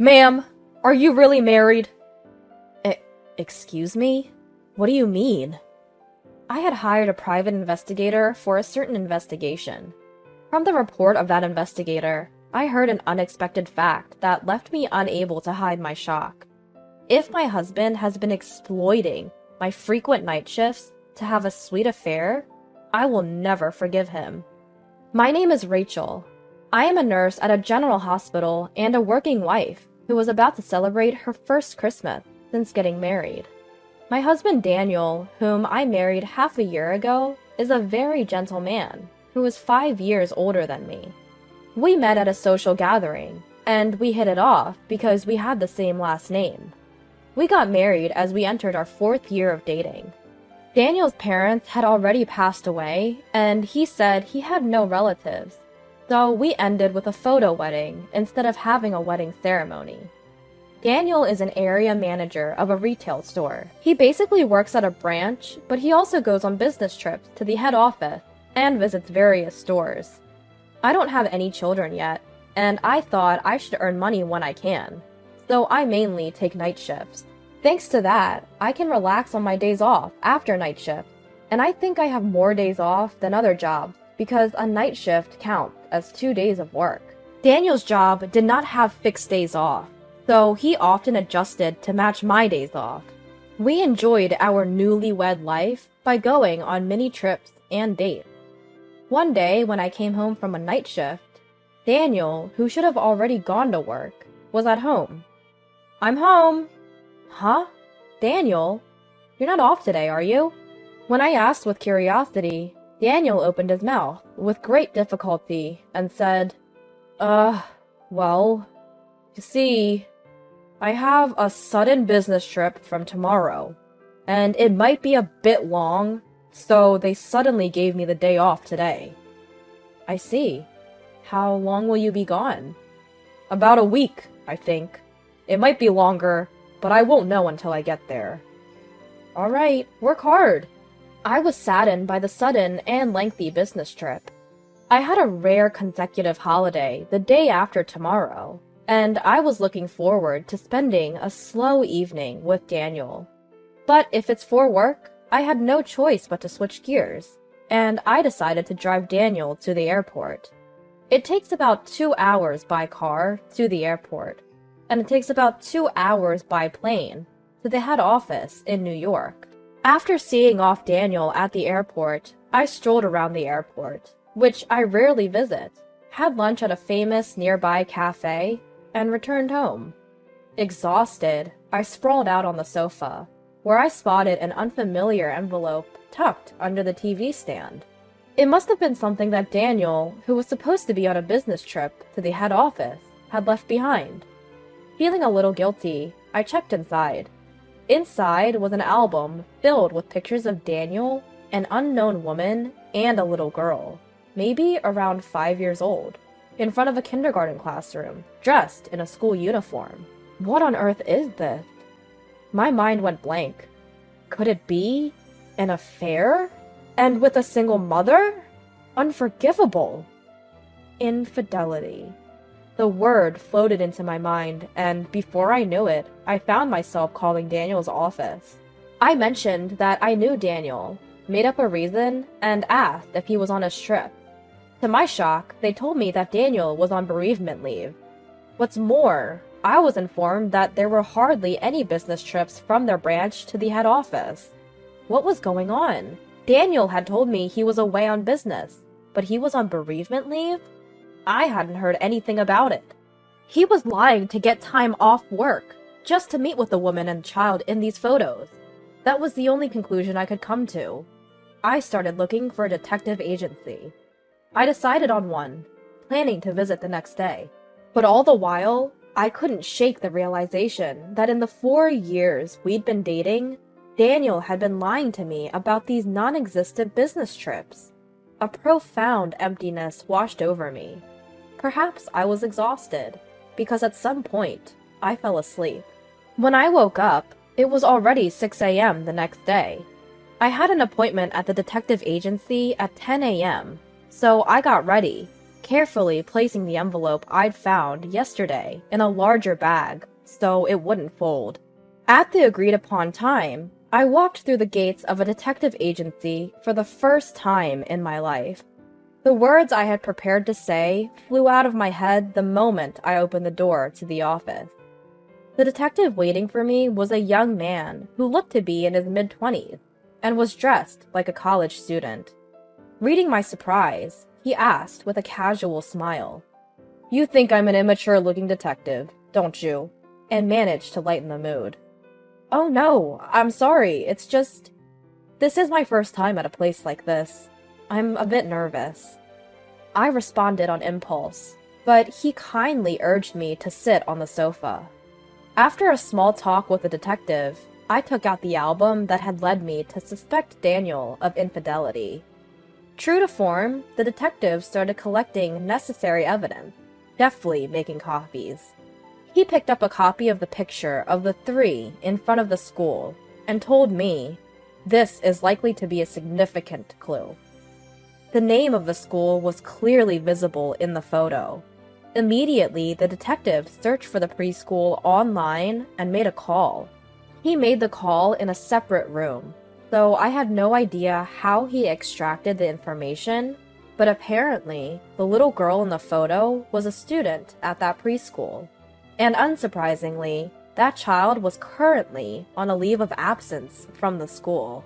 Ma'am, are you really married? E- Excuse me? What do you mean? I had hired a private investigator for a certain investigation. From the report of that investigator, I heard an unexpected fact that left me unable to hide my shock. If my husband has been exploiting my frequent night shifts to have a sweet affair, I will never forgive him. My name is Rachel. I am a nurse at a general hospital and a working wife who was about to celebrate her first Christmas since getting married. My husband Daniel, whom I married half a year ago, is a very gentle man who is 5 years older than me. We met at a social gathering, and we hit it off because we had the same last name. We got married as we entered our 4th year of dating. Daniel's parents had already passed away, and he said he had no relatives, so we ended with a photo wedding instead of having a wedding ceremony. Daniel is an area manager of a retail store. He basically works at a branch, but he also goes on business trips to the head office and visits various stores. I don't have any children yet, and I thought I should earn money when I can, so I mainly take night shifts. Thanks to that, I can relax on my days off after night shift, and I think I have more days off than other jobs because a night shift counts as 2 days of work. Daniel's job did not have fixed days off, so he often adjusted to match my days off. We enjoyed our newlywed life by going on many trips and dates. One day when I came home from a night shift, Daniel, who should have already gone to work, was at home. "I'm home." "Huh? Daniel? You're not off today, are you?" When I asked with curiosity, Daniel opened his mouth with great difficulty and said, well, you see, I have a sudden business trip from tomorrow, and it might be a bit long, so they suddenly gave me the day off today." "I see. How long will you be gone?" "About a week, I think. It might be longer, but I won't know until I get there." "All right, work hard." I was saddened by the sudden and lengthy business trip. I had a rare consecutive holiday the day after tomorrow, and I was looking forward to spending a slow evening with Daniel. But if it's for work, I had no choice but to switch gears, and I decided to drive Daniel to the airport. It takes about 2 hours by car to the airport, and it takes about 2 hours by plane to the head office in New York. After seeing off Daniel at the airport, I strolled around the airport, which I rarely visit, had lunch at a famous nearby cafe, and returned home. Exhausted, I sprawled out on the sofa, where I spotted an unfamiliar envelope tucked under the TV stand. It must have been something that Daniel, who was supposed to be on a business trip to the head office, had left behind. Feeling a little guilty, I checked inside. Inside was an album filled with pictures of Daniel, an unknown woman, and a little girl, maybe around 5 years old, in front of a kindergarten classroom, dressed in a school uniform. What on earth is this? My mind went blank. Could it be an affair? And with a single mother? Unforgivable. Infidelity. The word floated into my mind, and before I knew it, I found myself calling Daniel's office. I mentioned that I knew Daniel, made up a reason, and asked if he was on his trip. To my shock, they told me that Daniel was on bereavement leave. What's more, I was informed that there were hardly any business trips from their branch to the head office. What was going on? Daniel had told me he was away on business, but he was on bereavement leave? I hadn't heard anything about it. He was lying to get time off work, just to meet with the woman and child in these photos. That was the only conclusion I could come to. I started looking for a detective agency. I decided on one, planning to visit the next day. But all the while, I couldn't shake the realization that in the 4 years we'd been dating, Daniel had been lying to me about these non-existent business trips. A profound emptiness washed over me. Perhaps I was exhausted, because at some point, I fell asleep. When I woke up, it was already 6 a.m. the next day. I had an appointment at the detective agency at 10 a.m., so I got ready, carefully placing the envelope I'd found yesterday in a larger bag so it wouldn't fold. At the agreed-upon time, I walked through the gates of a detective agency for the first time in my life. The words I had prepared to say flew out of my head the moment I opened the door to the office. The detective waiting for me was a young man who looked to be in his mid-20s and was dressed like a college student. Reading my surprise, he asked with a casual smile, "You think I'm an immature-looking detective, don't you?" and managed to lighten the mood. "Oh no, I'm sorry, it's just... This is my first time at a place like this. I'm a bit nervous." I responded on impulse, but he kindly urged me to sit on the sofa. After a small talk with the detective, I took out the album that had led me to suspect Daniel of infidelity. True to form, the detective started collecting necessary evidence, deftly making copies. He picked up a copy of the picture of the three in front of the school and told me, "This is likely to be a significant clue." The name of the school was clearly visible in the photo. Immediately, the detective searched for the preschool online and made a call. He made the call in a separate room, so I had no idea how he extracted the information, but apparently, the little girl in the photo was a student at that preschool. And unsurprisingly, that child was currently on a leave of absence from the school.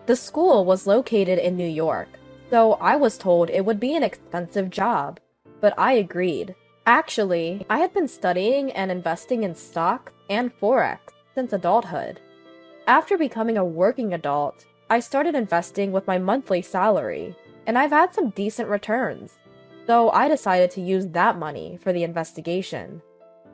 The school was located in New York, so I was told it would be an expensive job, but I agreed. Actually, I had been studying and investing in stocks and Forex since adulthood. After becoming a working adult, I started investing with my monthly salary, and I've had some decent returns, so I decided to use that money for the investigation.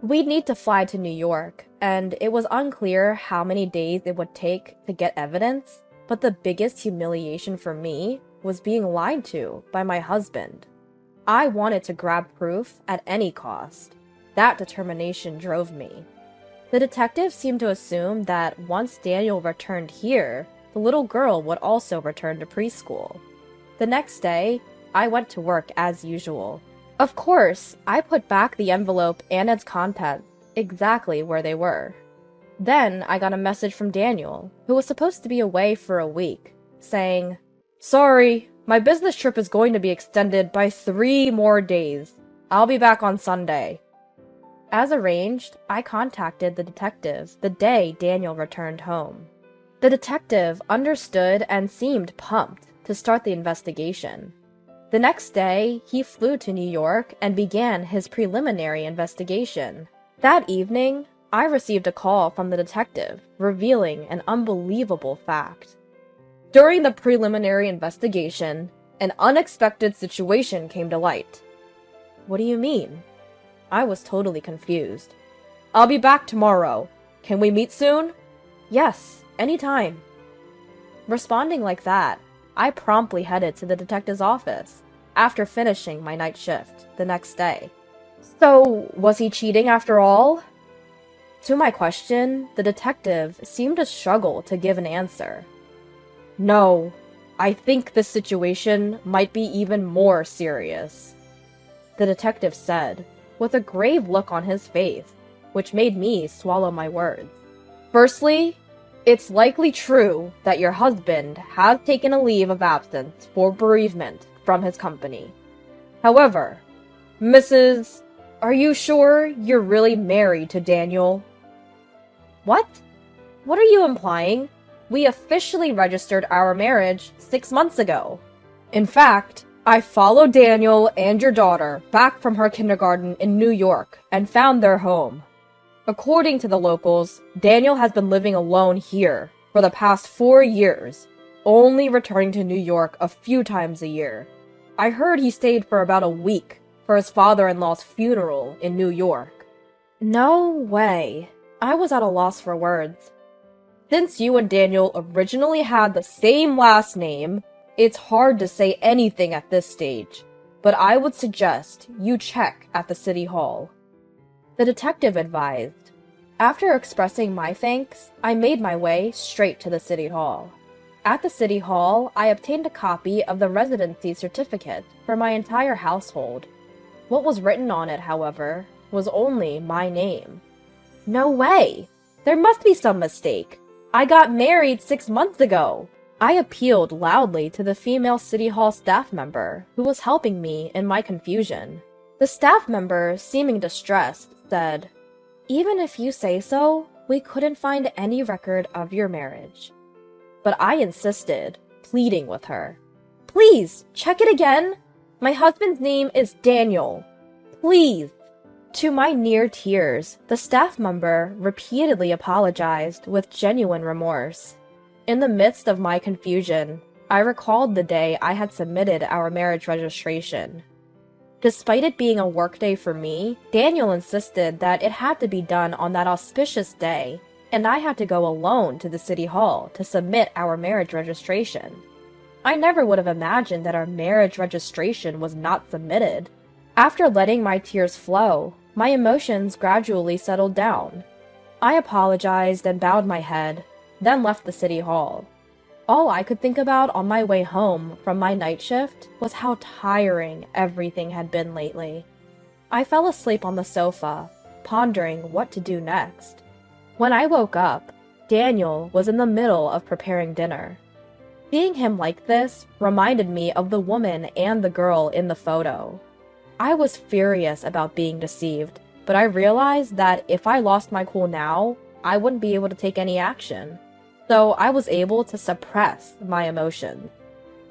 We'd need to fly to New York, and it was unclear how many days it would take to get evidence, but the biggest humiliation for me was being lied to by my husband. I wanted to grab proof at any cost. That determination drove me. The detective seemed to assume that once Daniel returned here, the little girl would also return to preschool. The next day, I went to work as usual. Of course, I put back the envelope and its contents exactly where they were. Then I got a message from Daniel, who was supposed to be away for a week, saying, "Sorry, my business trip is going to be extended by 3 more days. I'll be back on Sunday." As arranged, I contacted the detective the day Daniel returned home. The detective understood and seemed pumped to start the investigation. The next day, he flew to New York and began his preliminary investigation. That evening, I received a call from the detective, revealing an unbelievable fact. During the preliminary investigation, an unexpected situation came to light. What do you mean? I was totally confused. I'll be back tomorrow. Can we meet soon? Yes, anytime. Responding like that, I promptly headed to the detective's office after finishing my night shift the next day. So, was he cheating after all? To my question, the detective seemed to struggle to give an answer. No, I think this situation might be even more serious, the detective said, with a grave look on his face, which made me swallow my words. Firstly, it's likely true that your husband has taken a leave of absence for bereavement from his company. However, Mrs., are you sure you're really married to Daniel? What? What are you implying? We officially registered our marriage 6 months ago. In fact, I followed Daniel and your daughter back from her kindergarten in New York and found their home. According to the locals, Daniel has been living alone here for the past 4 years, only returning to New York a few times a year. I heard he stayed for about a week for his father-in-law's funeral in New York. No way. I was at a loss for words. Since you and Daniel originally had the same last name, it's hard to say anything at this stage, but I would suggest you check at the City Hall. The detective advised. After expressing my thanks, I made my way straight to the City Hall. At the City Hall, I obtained a copy of the residency certificate for my entire household. What was written on it, however, was only my name. No way! There must be some mistake. I got married 6 months ago. I appealed loudly to the female City Hall staff member who was helping me in my confusion. The staff member, seeming distressed, said, "Even if you say so, we couldn't find any record of your marriage." But I insisted, pleading with her. "Please, check it again. My husband's name is Daniel. Please." To my near tears, the staff member repeatedly apologized with genuine remorse. In the midst of my confusion, I recalled the day I had submitted our marriage registration. Despite it being a workday for me, Daniel insisted that it had to be done on that auspicious day, and I had to go alone to the city hall to submit our marriage registration. I never would have imagined that our marriage registration was not submitted. After letting my tears flow, my emotions gradually settled down. I apologized and bowed my head, then left the city hall. All I could think about on my way home from my night shift was how tiring everything had been lately. I fell asleep on the sofa, pondering what to do next. When I woke up, Daniel was in the middle of preparing dinner. Seeing him like this reminded me of the woman and the girl in the photo. I was furious about being deceived, but I realized that if I lost my cool now, I wouldn't be able to take any action. So I was able to suppress my emotions.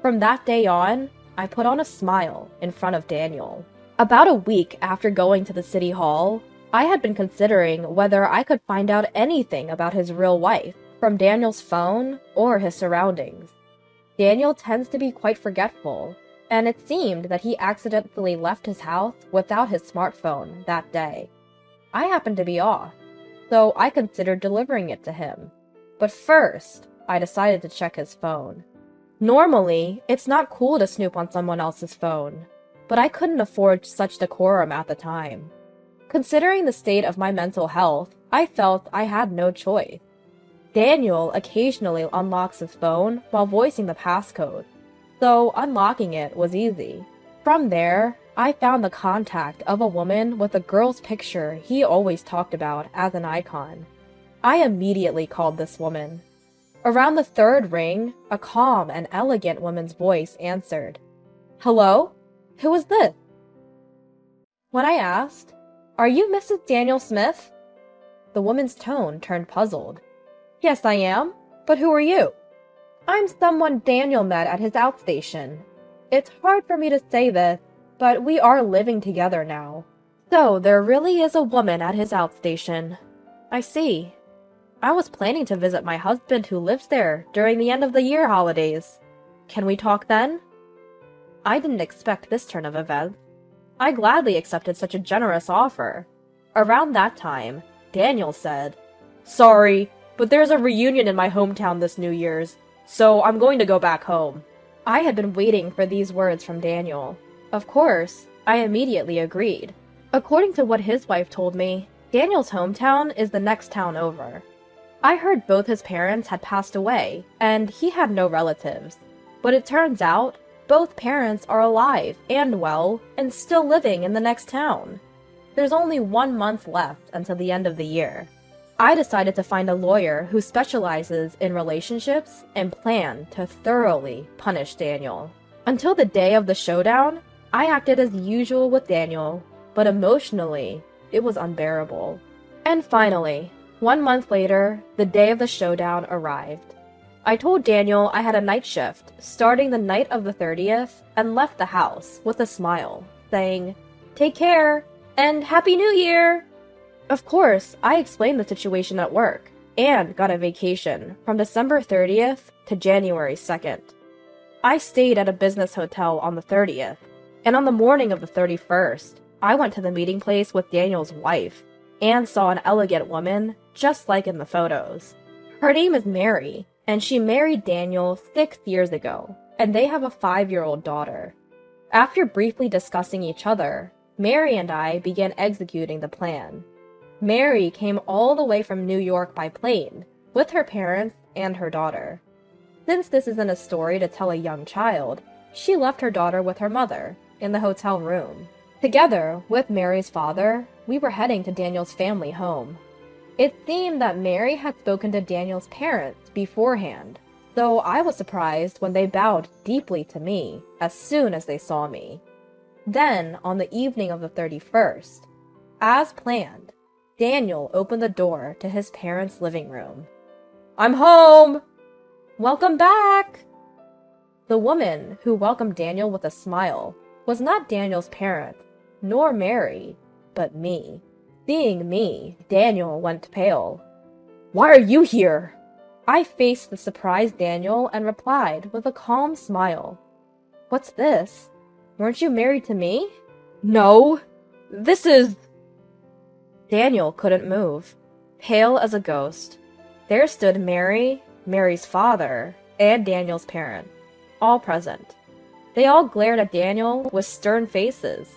From that day on, I put on a smile in front of Daniel. About a week after going to the city hall, I had been considering whether I could find out anything about his real wife from Daniel's phone or his surroundings. Daniel tends to be quite forgetful, and it seemed that he accidentally left his house without his smartphone that day. I happened to be off, so I considered delivering it to him. But first, I decided to check his phone. Normally, it's not cool to snoop on someone else's phone, but I couldn't afford such decorum at the time. Considering the state of my mental health, I felt I had no choice. Daniel occasionally unlocks his phone while voicing the passcode, so unlocking it was easy. From there, I found the contact of a woman with a girl's picture he always talked about as an icon. I immediately called this woman. Around the third ring, a calm and elegant woman's voice answered. "Hello? Who is this?" When I asked, "Are you Mrs. Daniel Smith?" the woman's tone turned puzzled. "Yes, I am. But who are you?" "I'm someone Daniel met at his outstation. It's hard for me to say this, but we are living together now." "So there really is a woman at his outstation. I see. I was planning to visit my husband who lives there during the end of the year holidays. Can we talk then?" I didn't expect this turn of events. I gladly accepted such a generous offer. Around that time, Daniel said, "Sorry, but there's a reunion in my hometown this New Year's, so I'm going to go back home." I had been waiting for these words from Daniel. Of course, I immediately agreed. According to what his wife told me, Daniel's hometown is the next town over. I heard both his parents had passed away, and he had no relatives. But it turns out, both parents are alive and well, and still living in the next town. There's only 1 month left until the end of the year. I decided to find a lawyer who specializes in relationships and planned to thoroughly punish Daniel. Until the day of the showdown, I acted as usual with Daniel, but emotionally, it was unbearable. And finally, 1 month later, the day of the showdown arrived. I told Daniel I had a night shift starting the night of the 30th and left the house with a smile, saying, "Take care, and Happy New Year!" Of course, I explained the situation at work, and got a vacation from December 30th to January 2nd. I stayed at a business hotel on the 30th, and on the morning of the 31st, I went to the meeting place with Daniel's wife, and saw an elegant woman, just like in the photos. Her name is Mary, and she married Daniel 6 years ago, and they have a 5-year-old daughter. After briefly discussing each other, Mary and I began executing the plan. Mary came all the way from New York by plane, with her parents and her daughter. Since this isn't a story to tell a young child, she left her daughter with her mother, in the hotel room. Together with Mary's father, we were heading to Daniel's family home. It seemed that Mary had spoken to Daniel's parents beforehand, though I was surprised when they bowed deeply to me as soon as they saw me. Then, on the evening of the 31st, as planned, Daniel opened the door to his parents' living room. "I'm home!" "Welcome back!" The woman who welcomed Daniel with a smile was not Daniel's parents, nor Mary, but me. Seeing me, Daniel went pale. "Why are you here?" I faced the surprised Daniel and replied with a calm smile. "What's this? Weren't you married to me?" "No, this is—" Daniel couldn't move, pale as a ghost. There stood Mary, Mary's father, and Daniel's parents, all present. They all glared at Daniel with stern faces.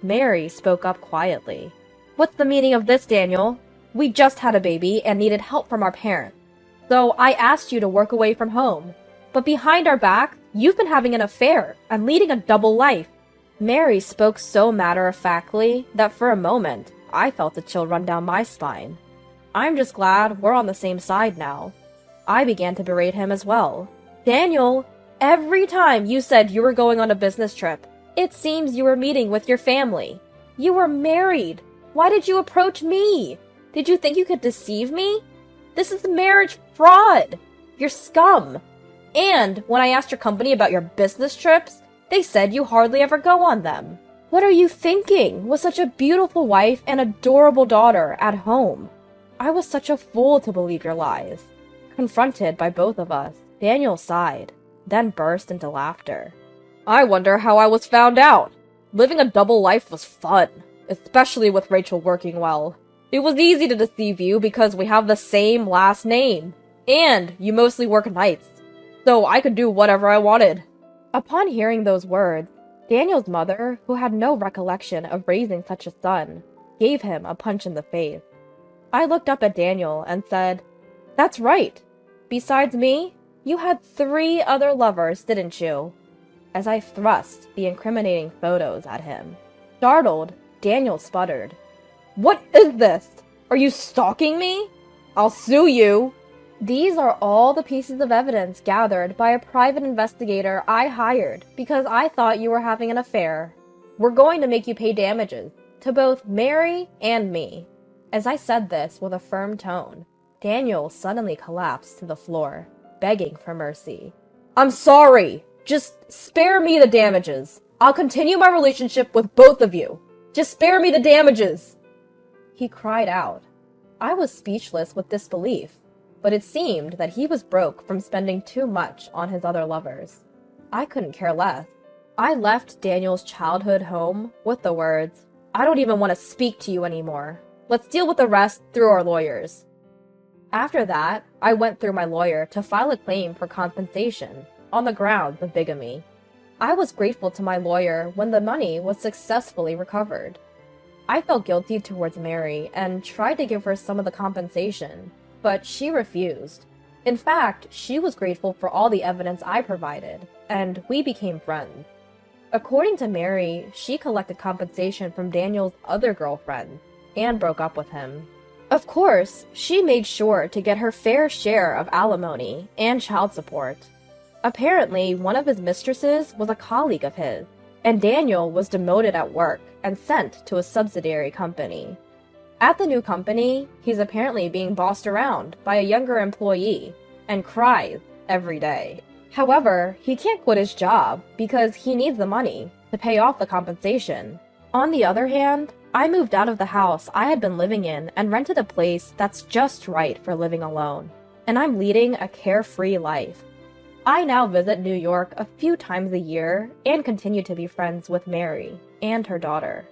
Mary spoke up quietly. "What's the meaning of this, Daniel? We just had a baby and needed help from our parents. So I asked you to work away from home. But behind our back, you've been having an affair and leading a double life." Mary spoke so matter-of-factly that for a moment, I felt a chill run down my spine. "I'm just glad we're on the same side now." I began to berate him as well. "Daniel, every time you said you were going on a business trip, it seems you were meeting with your family. You were married. Why did you approach me? Did you think you could deceive me? This is marriage fraud. You're scum. And when I asked your company about your business trips, they said you hardly ever go on them. What are you thinking with such a beautiful wife and adorable daughter at home? I was such a fool to believe your lies." Confronted by both of us, Daniel sighed, then burst into laughter. "I wonder how I was found out. Living a double life was fun, especially with Rachel working well. It was easy to deceive you because we have the same last name, and you mostly work nights, so I could do whatever I wanted." Upon hearing those words, Daniel's mother, who had no recollection of raising such a son, gave him a punch in the face. I looked up at Daniel and said, "That's right. Besides me, you had 3 other lovers, didn't you?" As I thrust the incriminating photos at him. Startled, Daniel sputtered. "What is this? Are you stalking me? I'll sue you." These are all the pieces of evidence gathered by a private investigator I hired because I thought you were having an affair. We're going to make you pay damages to both Mary and me. As I said this with a firm tone, Daniel suddenly collapsed to the floor, begging for mercy. "I'm sorry. Just spare me the damages. I'll continue my relationship with both of you. Just spare me the damages." He cried out. I was speechless with disbelief, but it seemed that he was broke from spending too much on his other lovers. I couldn't care less. I left Daniel's childhood home with the words, "I don't even want to speak to you anymore. Let's deal with the rest through our lawyers." After that, I went through my lawyer to file a claim for compensation on the grounds of bigamy. I was grateful to my lawyer when the money was successfully recovered. I felt guilty towards Mary and tried to give her some of the compensation, but she refused. In fact, she was grateful for all the evidence I provided, and we became friends. According to Mary, she collected compensation from Daniel's other girlfriend and broke up with him. Of course, she made sure to get her fair share of alimony and child support. Apparently, one of his mistresses was a colleague of his, and Daniel was demoted at work and sent to a subsidiary company. At the new company, he's apparently being bossed around by a younger employee and cries every day. However, he can't quit his job because he needs the money to pay off the compensation. On the other hand, I moved out of the house I had been living in and rented a place that's just right for living alone, and I'm leading a carefree life. I now visit New York a few times a year and continue to be friends with Mary and her daughter.